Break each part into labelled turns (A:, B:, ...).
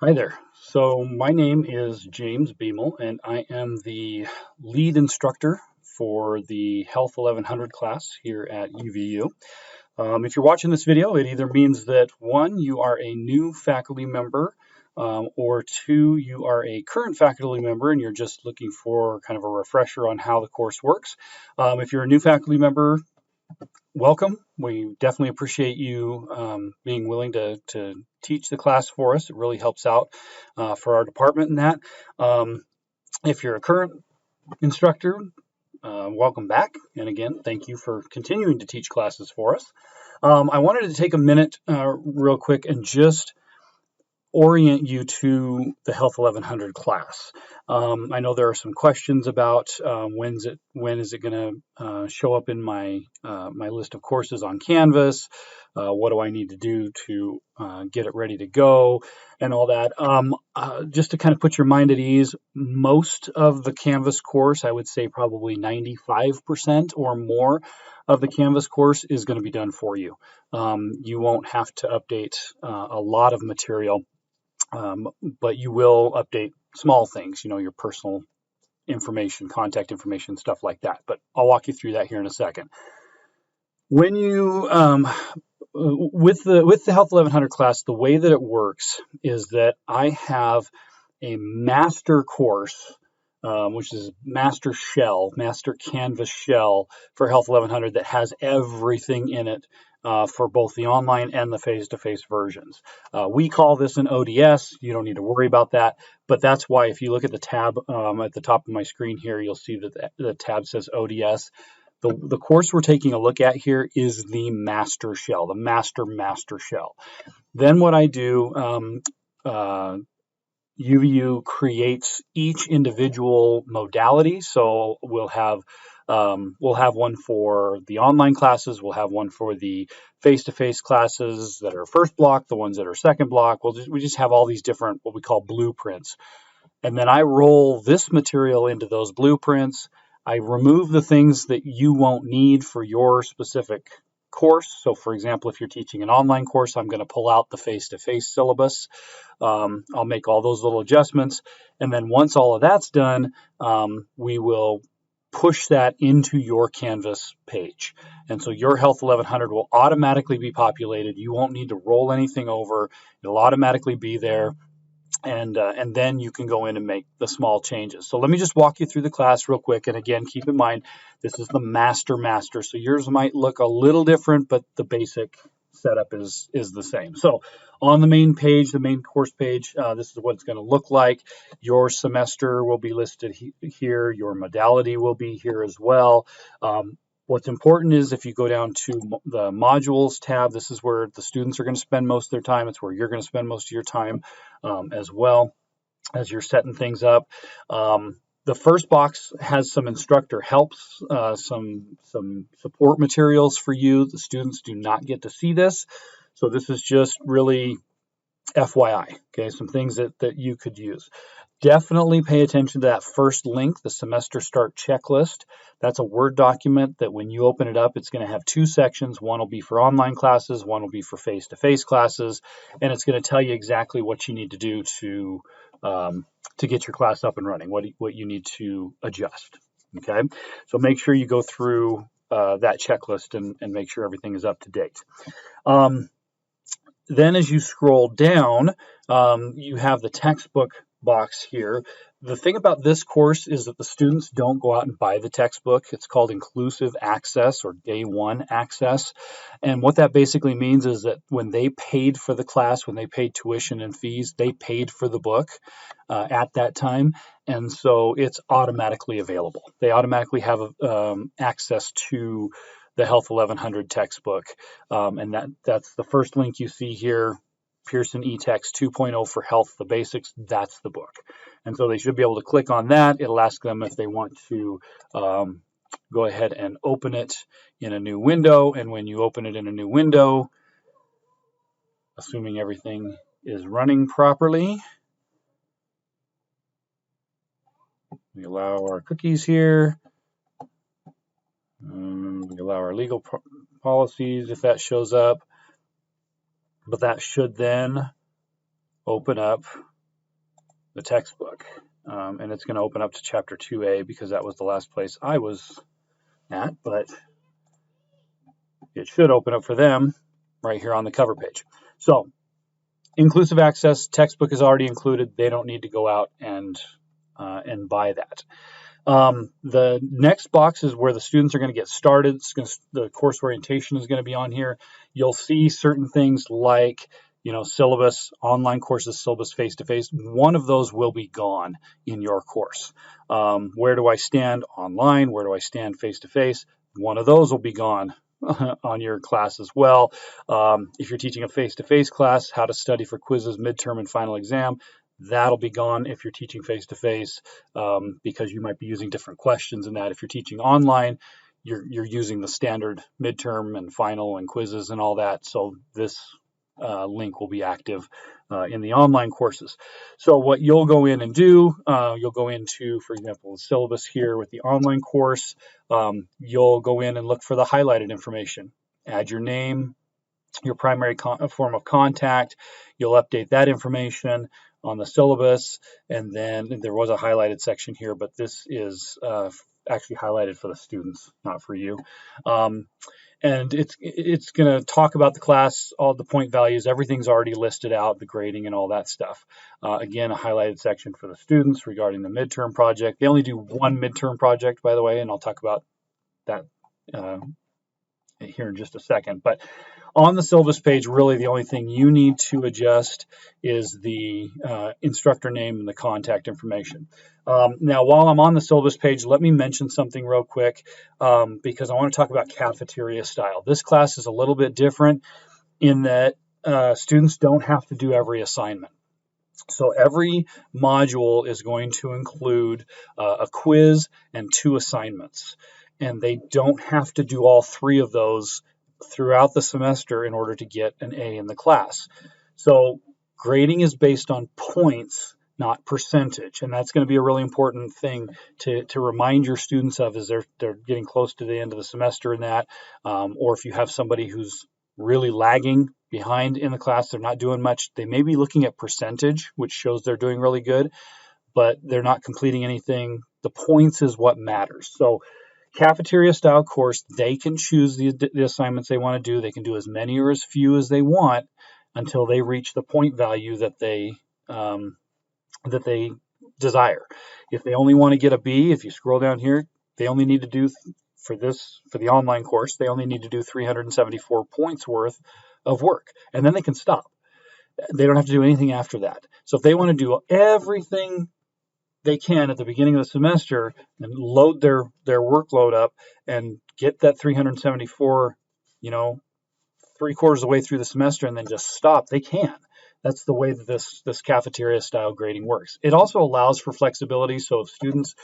A: Hi there. So my name is James Beamel, and I am the lead instructor for the Health 1100 class here at UVU. If you're watching this video, it either means that one, you are a new faculty member, or two, you are a current faculty member and you're just looking for kind of a refresher on how the course works. If you're a new faculty member, welcome. We definitely appreciate you being willing to teach the class for us. It really helps out for our department in that. If you're a current instructor, welcome back. And again, thank you for continuing to teach classes for us. I wanted to take a minute real quick and just orient you to the Health 1100 class. I know there are some questions about when is it going to show up in my my list of courses on Canvas. What do I need to do to get it ready to go and all that. Just to kind of put your mind at ease, most of the Canvas course, I would say probably 95% or more of the Canvas course is going to be done for you. You won't have to update a lot of material. But you will update small things, your personal information, contact information, stuff like that. But I'll walk you through that here in a second. When you, with the Health 1100 class, the way that it works is that I have a master course, which is master Canvas shell for Health 1100 that has everything in it for both the online and the face-to-face versions. We call this an ODS. You don't need to worry about that, but that's why if you look at the tab at the top of my screen here, you'll see that the tab says ODS. The course we're taking a look at here is the master shell, the master shell. Then what I do, UVU creates each individual modality. So we'll have one for the online classes. We'll have one for the face-to-face classes that are first block, the ones that are second block. We just have all these different what we call blueprints. And then I roll this material into those blueprints. I remove the things that you won't need for your specific course. So for example, if you're teaching an online course, I'm going to pull out the face-to-face syllabus. I'll make all those little adjustments. And then once all of that's done, we will push that into your Canvas page. And so your Health 1100 will automatically be populated. You won't need to roll anything over. It'll automatically be there. And then you can go in and make the small changes. So let me just walk you through the class real quick. And again, keep in mind, this is the master. So yours might look a little different, but the basic setup is the same. So on the main page, the main course page, this is what it's going to look like. Your semester will be listed here. Your modality will be here as well. What's important is if you go down to the modules tab, this is where the students are going to spend most of their time. It's where you're going to spend most of your time as well as you're setting things up. The first box has some instructor helps, some support materials for you. The students do not get to see this. So this is just really FYI, okay, some things that you could use. Definitely pay attention to that first link, the semester start checklist. That's a Word document that when you open it up, it's going to have two sections. One will be for online classes, one will be for face-to-face classes, and it's going to tell you exactly what you need to do to get your class up and running, what you need to adjust. Okay, so make sure you go through that checklist and make sure everything is up to date. Then as you scroll down, you have the textbook box here. The thing about this course is that the students don't go out and buy the textbook. It's called inclusive access or day one access. And what that basically means is that when they paid for the class, when they paid tuition and fees, they paid for the book at that time. And so it's automatically available. They automatically have access to the Health 1100 textbook. And that's the first link you see here. Pearson eText 2.0 for Health, the basics, that's the book. And so they should be able to click on that. It'll ask them if they want to go ahead and open it in a new window. And when you open it in a new window, assuming everything is running properly, we allow our cookies here. We allow our legal policies if that shows up. But that should then open up the textbook. And it's going to open up to chapter 2A because that was the last place I was at, but it should open up for them right here on the cover page. So inclusive access, textbook is already included. They don't need to go out and buy that. The next box is where the students are going to get started. The course orientation is going to be on here. You'll see certain things like, syllabus, online courses, syllabus face-to-face. One of those will be gone in your course. Where do I stand online? Where do I stand face-to-face? One of those will be gone on your class as well. If you're teaching a face-to-face class, how to study for quizzes, midterm, and final exam, that'll be gone if you're teaching face-to-face, because you might be using different questions in that. If you're teaching online, you're using the standard midterm and final and quizzes and all that. So this link will be active in the online courses. So what you'll go in and do, you'll go into, for example, the syllabus here with the online course. You'll go in and look for the highlighted information. Add your name, your primary form of contact. You'll update that information on the syllabus, and then there was a highlighted section here, but this is actually highlighted for the students, not for you. And it's going to talk about the class, all the point values, everything's already listed out, the grading and all that stuff. Again, a highlighted section for the students regarding the midterm project. They only do one midterm project, by the way, and I'll talk about that here in just a second. But on the syllabus page, really the only thing you need to adjust is the instructor name and the contact information. Now, while I'm on the syllabus page, let me mention something real quick, because I want to talk about cafeteria style. This class is a little bit different in that students don't have to do every assignment. So every module is going to include a quiz and 2 assignments. And they don't have to do all 3 of those throughout the semester in order to get an A in the class. So grading is based on points, not percentage. And that's going to be a really important thing to remind your students of as they're getting close to the end of the semester in that. Or if you have somebody who's really lagging behind in the class, they're not doing much, they may be looking at percentage, which shows they're doing really good, but they're not completing anything. The points is what matters. So cafeteria style course, they can choose the assignments they want to do. They can do as many or as few as they want until they reach the point value that they desire. If they only want to get a B, if you scroll down here, they only need to do for the online course, they only need to do 374 points worth of work, and then they can stop. They don't have to do anything after that. So if they want to do everything they can at the beginning of the semester and load their workload up and get that 374, 3/4 of the way through the semester and then just stop, they can. That's the way that this cafeteria style grading works. It also allows for flexibility. So if students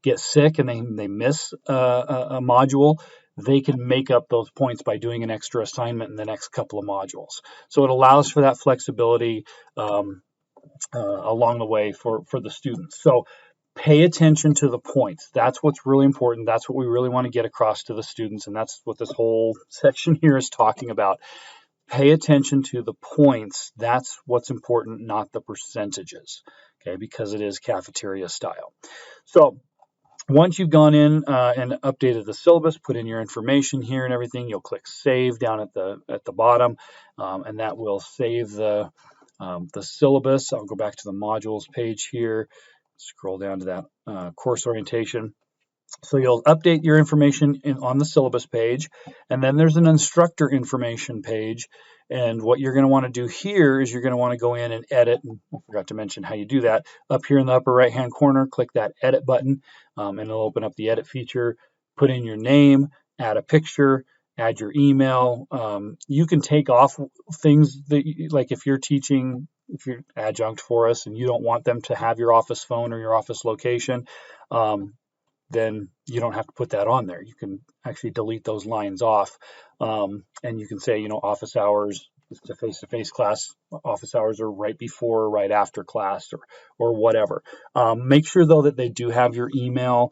A: get sick and they miss a module, they can make up those points by doing an extra assignment in the next couple of modules. So it allows for that flexibility along the way for the students. So pay attention to the points. That's what's really important. That's what we really want to get across to the students, and that's what this whole section here is talking about. Pay attention to the points. That's what's important, not the percentages, okay, because it is cafeteria style. So once you've gone in and updated the syllabus, put in your information here and everything, you'll click Save down at the bottom, and that will save the syllabus. I'll go back to the modules page here, scroll down to that course orientation. So you'll update your information on the syllabus page, and then there's an instructor information page. And what you're going to want to do here is you're going to want to go in and edit. And I forgot to mention how you do that. Up here in the upper right-hand corner, click that edit button, and it'll open up the edit feature. Put in your name, add a picture, add your email. You can take off things that, like if you're teaching, if you're adjunct for us and you don't want them to have your office phone or your office location, then you don't have to put that on there. You can actually delete those lines off. And you can say, office hours, it's a face-to-face class, office hours are right before or right after class or whatever. Make sure, though, that they do have your email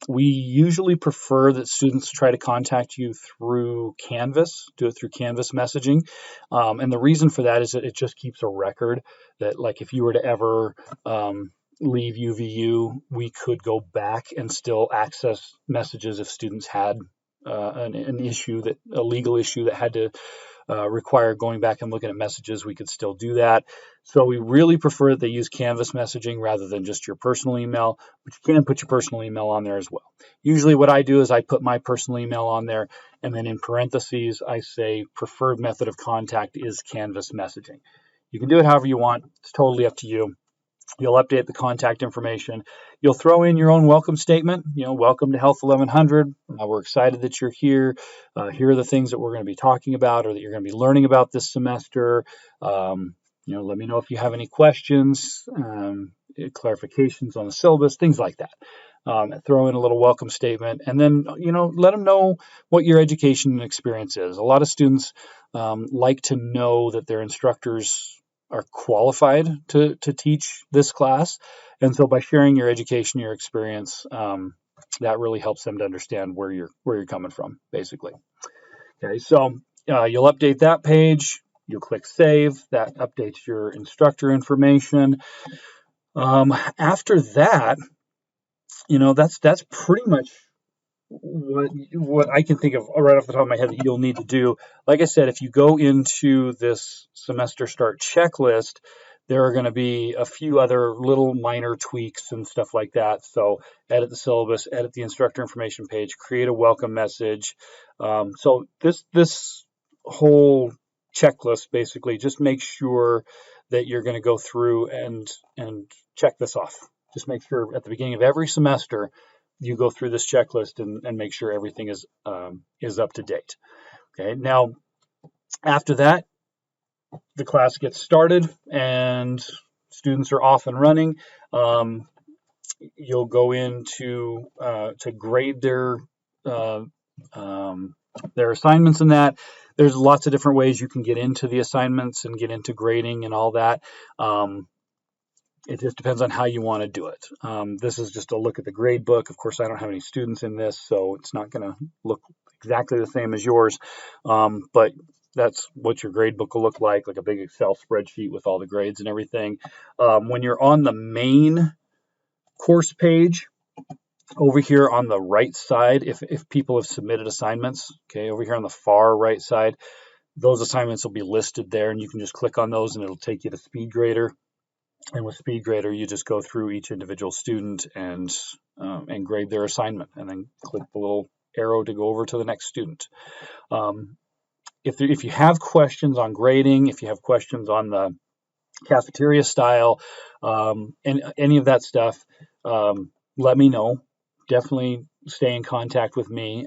A: We usually prefer that students try to contact you through Canvas, do it through Canvas messaging. And the reason for that is that it just keeps a record that, like, if you were to ever leave UVU, we could go back and still access messages if students had an issue, a legal issue that had to require going back and looking at messages. We could still do that. So we really prefer that they use Canvas messaging rather than just your personal email, but you can put your personal email on there as well. Usually what I do is I put my personal email on there, and then in parentheses, I say preferred method of contact is Canvas messaging. You can do it however you want. It's totally up to you. You'll update the contact information. You'll throw in your own welcome statement. Welcome to Health 1100. We're excited that you're here. Here are the things that we're going to be talking about or that you're going to be learning about this semester. Let me know if you have any questions, clarifications on the syllabus, things like that. Throw in a little welcome statement, and then let them know what your education experience is. A lot of students like to know that their instructors are qualified to teach this class, and so by sharing your education, your experience, that really helps them to understand where you're coming from, basically. Okay, so you'll update that page. You'll click save. That updates your instructor information. After that, that's pretty much what I can think of right off the top of my head that you'll need to do. Like I said, if you go into this semester start checklist, there are going to be a few other little minor tweaks and stuff like that. So edit the syllabus, edit the instructor information page, create a welcome message. So this whole checklist basically just make sure that you're going to go through and check this off. Just make sure at the beginning of every semester you go through this checklist and make sure everything is up to date. Okay. Now, after that, the class gets started and students are off and running. You'll go into to grade their assignments in that. There's lots of different ways you can get into the assignments and get into grading and all that. It just depends on how you want to do it. This is just a look at the grade book. Of course, I don't have any students in this, so it's not going to look exactly the same as yours. But that's what your grade book will look like a big Excel spreadsheet with all the grades and everything. When you're on the main course page, over here on the right side, if people have submitted assignments, okay, over here on the far right side, those assignments will be listed there, and you can just click on those and it'll take you to SpeedGrader. And with SpeedGrader, you just go through each individual student and grade their assignment, and then click the little arrow to go over to the next student. If you have questions on grading, if you have questions on the cafeteria style, and any of that stuff, let me know. Definitely stay in contact with me.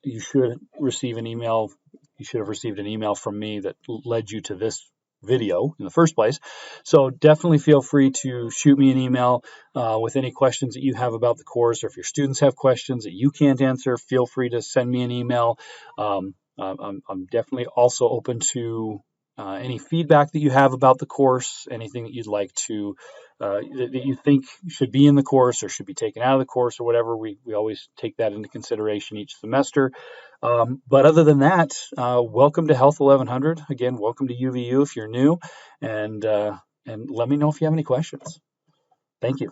A: You should receive an email. You should have received an email from me that led you to this video in the first place. So definitely feel free to shoot me an email with any questions that you have about the course, or if your students have questions that you can't answer, feel free to send me an email. I'm definitely also open to any feedback that you have about the course, anything that you'd like to that you think should be in the course or should be taken out of the course or whatever. We always take that into consideration each semester. But other than that, welcome to Health 1100. Again, welcome to UVU if you're new, and let me know if you have any questions. Thank you.